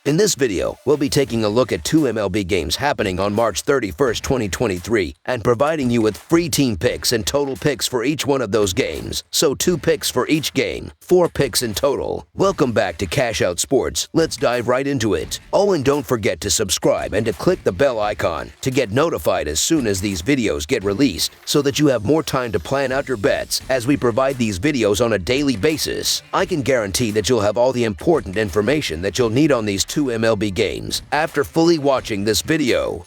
In this video, we'll be taking a look at two MLB games happening on March 31st, 2023, and providing you with free team picks and total picks for each one of those games. So 2 picks for each game, 4 picks in total. Welcome back to Cash Out Sports. Let's dive right into it. Oh, and don't forget to subscribe and to click the bell icon to get notified as soon as these videos get released, so that you have more time to plan out your bets as we provide these videos on a daily basis. I can guarantee that you'll have all the important information that you'll need on these two MLB games after fully watching this video.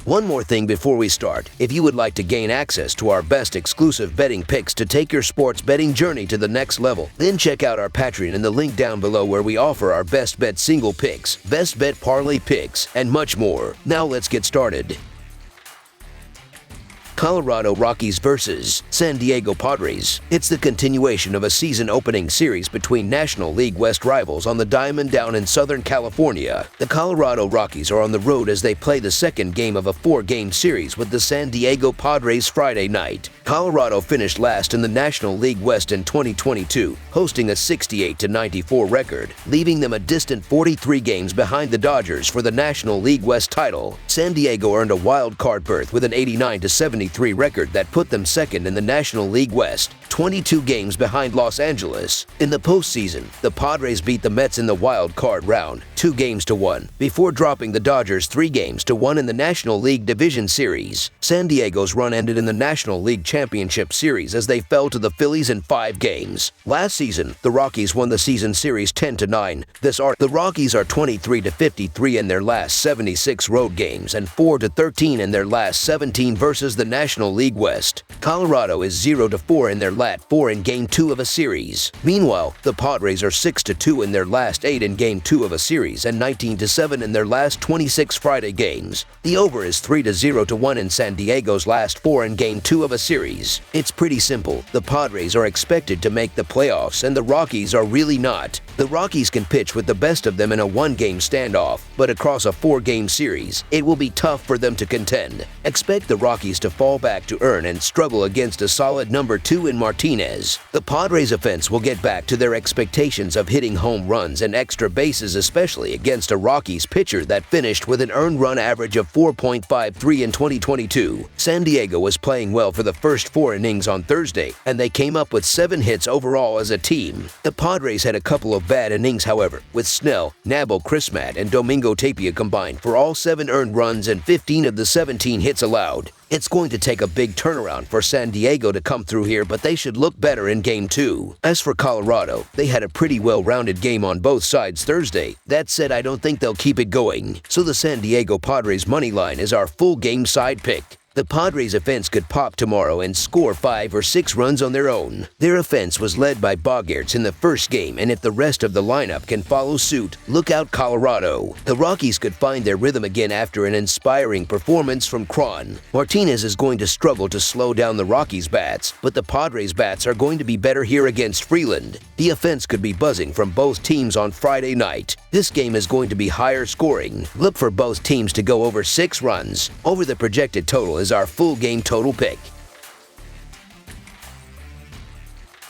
One more thing before we start. If you would like to gain access to our best exclusive betting picks to take your sports betting journey to the next level, then check out our Patreon in the link down below, where we offer our best bet single picks, best bet parlay picks, and much more. Now let's get started. Colorado Rockies versus San Diego Padres. It's the continuation of a season-opening series between National League West rivals on the diamond down in Southern California. The Colorado Rockies are on the road as they play the second game of a 4-game series with the San Diego Padres Friday night. Colorado finished last in the National League West in 2022, hosting a 68-94 record, leaving them a distant 43 games behind the Dodgers for the National League West title. San Diego earned a wild card berth with an 89-73 record that put them second in the National League West, 22 games behind Los Angeles. In the postseason, the Padres beat the Mets in the wild card round, 2-1, before dropping the Dodgers 3-1 in the National League Division Series. San Diego's run ended in the National League Championship Series as they fell to the Phillies in 5 games. Last season, the Rockies won the season series 10-9. The Rockies are 23-53 in their last 76 road games and 4-13 in their last 17 versus the National League West. Colorado is 0-4 in their last 4 in Game 2 of a series. Meanwhile, the Padres are 6-2 in their last 8 in Game 2 of a series and 19-7 in their last 26 Friday games. The over is 3-0-1 in San Diego's last 4 in Game 2 of a series. It's pretty simple. The Padres are expected to make the playoffs, and the Rockies are really not. The Rockies can pitch with the best of them in a 1-game standoff, but across a 4-game series, it will be tough for them to contend. Expect the Rockies to fall back to earn and struggle against a solid number 2 in Martinez. The Padres offense will get back to their expectations of hitting home runs and extra bases, especially against a Rockies pitcher that finished with an earned run average of 4.53 in 2022. San Diego was playing well for the first 4 innings on Thursday, and they came up with 7 hits overall as a team. The Padres had a couple of bad innings, however, with Snell, Nabel Crismat, and Domingo Tapia combined for all 7 earned runs and 15 of the 17 hits allowed. It's going to take a big turnaround for San Diego to come through here, but they should look better in Game 2. As for Colorado, they had a pretty well-rounded game on both sides Thursday. That said, I don't think they'll keep it going. So the San Diego Padres money line is our full game side pick. The Padres' offense could pop tomorrow and score 5 or 6 runs on their own. Their offense was led by Bogaerts in the first game, and if the rest of the lineup can follow suit, look out Colorado. The Rockies could find their rhythm again after an inspiring performance from Cron. Martinez is going to struggle to slow down the Rockies' bats, but the Padres' bats are going to be better here against Freeland. The offense could be buzzing from both teams on Friday night. This game is going to be higher scoring. Look for both teams to go over 6 runs. Over the projected total is our full game total pick.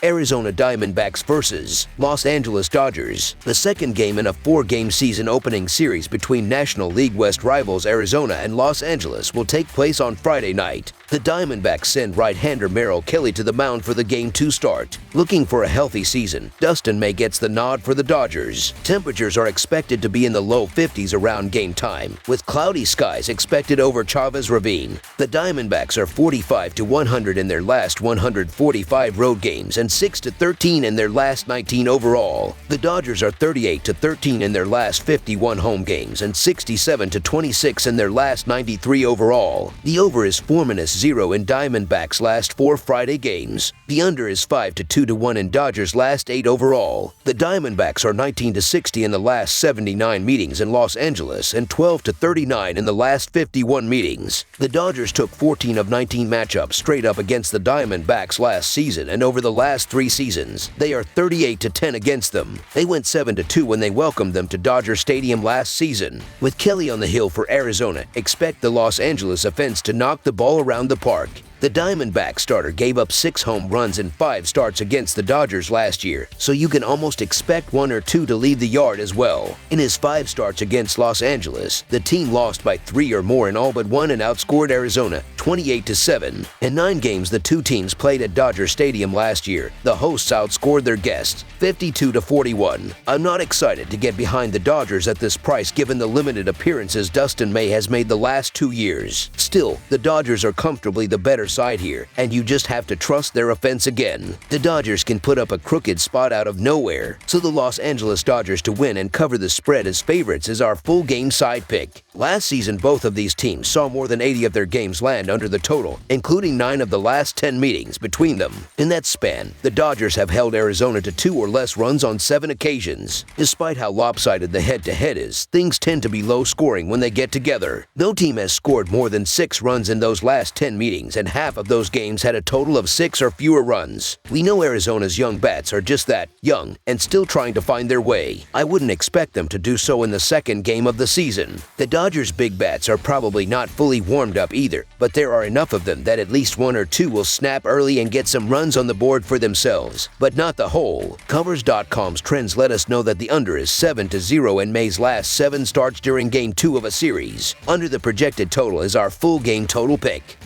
Arizona Diamondbacks versus Los Angeles Dodgers. The second game in a 4-game season opening series between National League West rivals Arizona and Los Angeles will take place on Friday night. The Diamondbacks send right-hander Merrill Kelly to the mound for the Game 2 start. Looking for a healthy season, Dustin May gets the nod for the Dodgers. Temperatures are expected to be in the low 50s around game time, with cloudy skies expected over Chavez Ravine. The Diamondbacks are 45-100 in their last 145 road games and 6-13 in their last 19 overall. The Dodgers are 38-13 in their last 51 home games and 67-26 in their last 93 overall. The over is 4-0 in Diamondbacks' last 4 Friday games. The under is 5-2-1 in Dodgers' last 8 overall. The Diamondbacks are 19-60 in the last 79 meetings in Los Angeles and 12-39 in the last 51 meetings. The Dodgers took 14 of 19 matchups straight up against the Diamondbacks last season, and over the last 3 seasons, they are 38-10 against them. They went 7-2 when they welcomed them to Dodger Stadium last season. With Kelly on the hill for Arizona, expect the Los Angeles offense to knock the ball around the park. The Diamondbacks starter gave up 6 home runs in 5 starts against the Dodgers last year, so you can almost expect 1 or 2 to leave the yard as well. In his 5 starts against Los Angeles, the team lost by 3 or more in all but 1 and outscored Arizona 28-7. In 9 games the two teams played at Dodger Stadium last year, the hosts outscored their guests 52-41. I'm not excited to get behind the Dodgers at this price given the limited appearances Dustin May has made the last 2 years. Still, the Dodgers are comfortably the better side here, and you just have to trust their offense again. The Dodgers can put up a crooked spot out of nowhere, so the Los Angeles Dodgers to win and cover the spread as favorites is our full game side pick. Last season, both of these teams saw more than 80 of their games land under the total, including 9 of the last 10 meetings between them. In that span, the Dodgers have held Arizona to 2 or less runs on 7 occasions. Despite how lopsided the head-to-head is, things tend to be low-scoring when they get together. No team has scored more than 6 runs in those last 10 meetings, and half of those games had a total of 6 or fewer runs. We know Arizona's young bats are just that, young, and still trying to find their way. I wouldn't expect them to do so in the second game of the season. The Dodgers' big bats are probably not fully warmed up either, but there are enough of them that at least 1 or 2 will snap early and get some runs on the board for themselves, but not the whole. Covers.com's trends let us know that the under is 7-0 in May's last 7 starts during Game 2 of a series. Under the projected total is our full game total pick.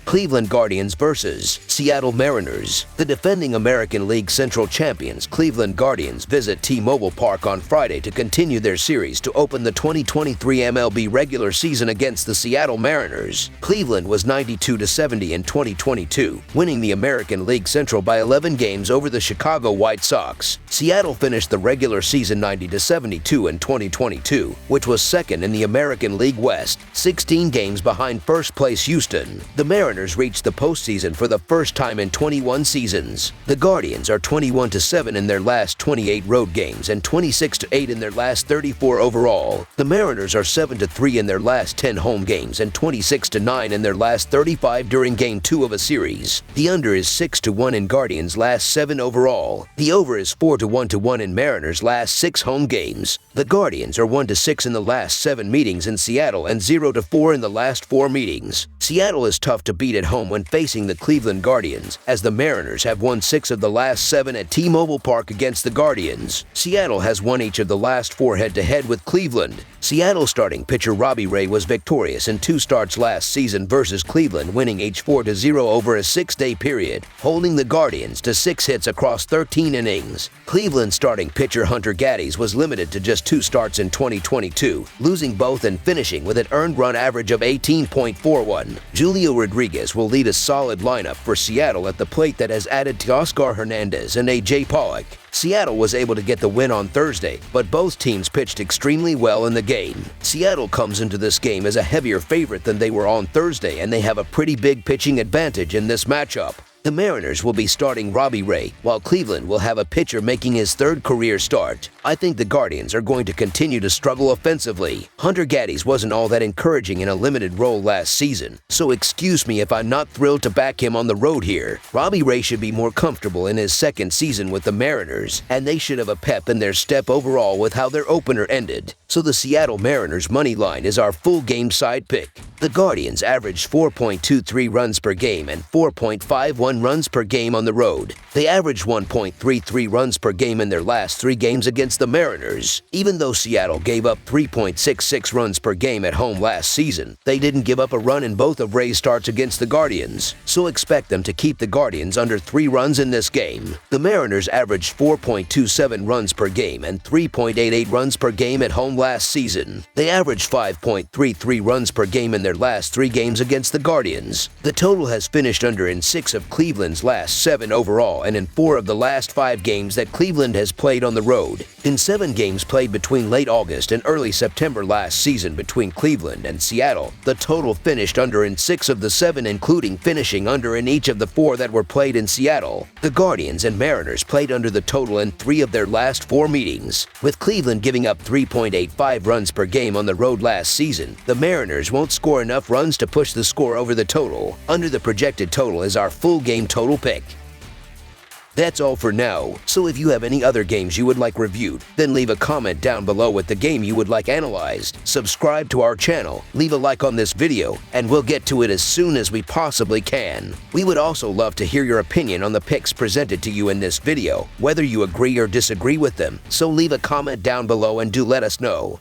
Cleveland Guardians vs. Seattle Mariners. The defending American League Central champions Cleveland Guardians visit T-Mobile Park on Friday to continue their series to open the 2023 MLB regular season against the Seattle Mariners. Cleveland was 92-70 in 2022, winning the American League Central by 11 games over the Chicago White Sox. Seattle finished the regular season 90-72 in 2022, which was second in the American League West, 16 games behind first-place Houston. The Mariners reached the postseason for the first time in 21 seasons. The Guardians are 21-7 in their last 28 road games and 26-8 in their last 34 overall. The Mariners are 7-3 in their last 10 home games and 26-9 in their last 35 during Game 2 of a series. The under is 6-1 in Guardians' last 7 overall. The over is 4-1 in Mariners' last 6 home games. The Guardians are 1-6 in the last 7 meetings in Seattle and 0-4 in the last 4 meetings. Seattle is tough to beat at home when facing the Cleveland Guardians, as the Mariners have won 6 of the last 7 at T-Mobile Park against the Guardians. Seattle has won each of the last 4 head-to-head with Cleveland. Seattle starting pitcher Robbie Ray was victorious in 2 starts last season versus Cleveland, winning each 4-0 over a 6-day period, holding the Guardians to 6 hits across 13 innings. Cleveland starting pitcher Hunter Gaddis was limited to just 2 starts in 2022, losing both and finishing with an earned run average of 18.41. Julio Rodriguez will lead a solid lineup for Seattle at the plate that has added Teoscar Hernandez and A.J. Pollock. Seattle was able to get the win on Thursday, but both teams pitched extremely well in the game. Seattle comes into this game as a heavier favorite than they were on Thursday, and they have a pretty big pitching advantage in this matchup. The Mariners will be starting Robbie Ray, while Cleveland will have a pitcher making his 3rd career start. I think the Guardians are going to continue to struggle offensively. Hunter Gaddis wasn't all that encouraging in a limited role last season, so excuse me if I'm not thrilled to back him on the road here. Robbie Ray should be more comfortable in his 2nd season with the Mariners, and they should have a pep in their step overall with how their opener ended. So the Seattle Mariners money line is our full game side pick. The Guardians averaged 4.23 runs per game and 4.51 runs per game on the road. They averaged 1.33 runs per game in their last 3 games against the Mariners. Even though Seattle gave up 3.66 runs per game at home last season, they didn't give up a run in both of Ray's starts against the Guardians, so expect them to keep the Guardians under 3 runs in this game. The Mariners averaged 4.27 runs per game and 3.88 runs per game at home last season. They averaged 5.33 runs per game in their last 3 games against the Guardians. The total has finished under in 6 of Cleveland's last 7 overall and in 4 of the last 5 games that Cleveland has played on the road. In 7 games played between late August and early September last season between Cleveland and Seattle, the total finished under in 6 of the 7, including finishing under in each of the 4 that were played in Seattle. The Guardians and Mariners played under the total in 3 of their last 4 meetings. With Cleveland giving up 3.85 runs per game on the road last season, the Mariners won't score enough runs to push the score over the total. Under the projected total is our full game total pick. That's all for now, so if you have any other games you would like reviewed, then leave a comment down below with the game you would like analyzed. Subscribe to our channel, leave a like on this video, and we'll get to it as soon as we possibly can. We would also love to hear your opinion on the picks presented to you in this video, whether you agree or disagree with them, so leave a comment down below and do let us know.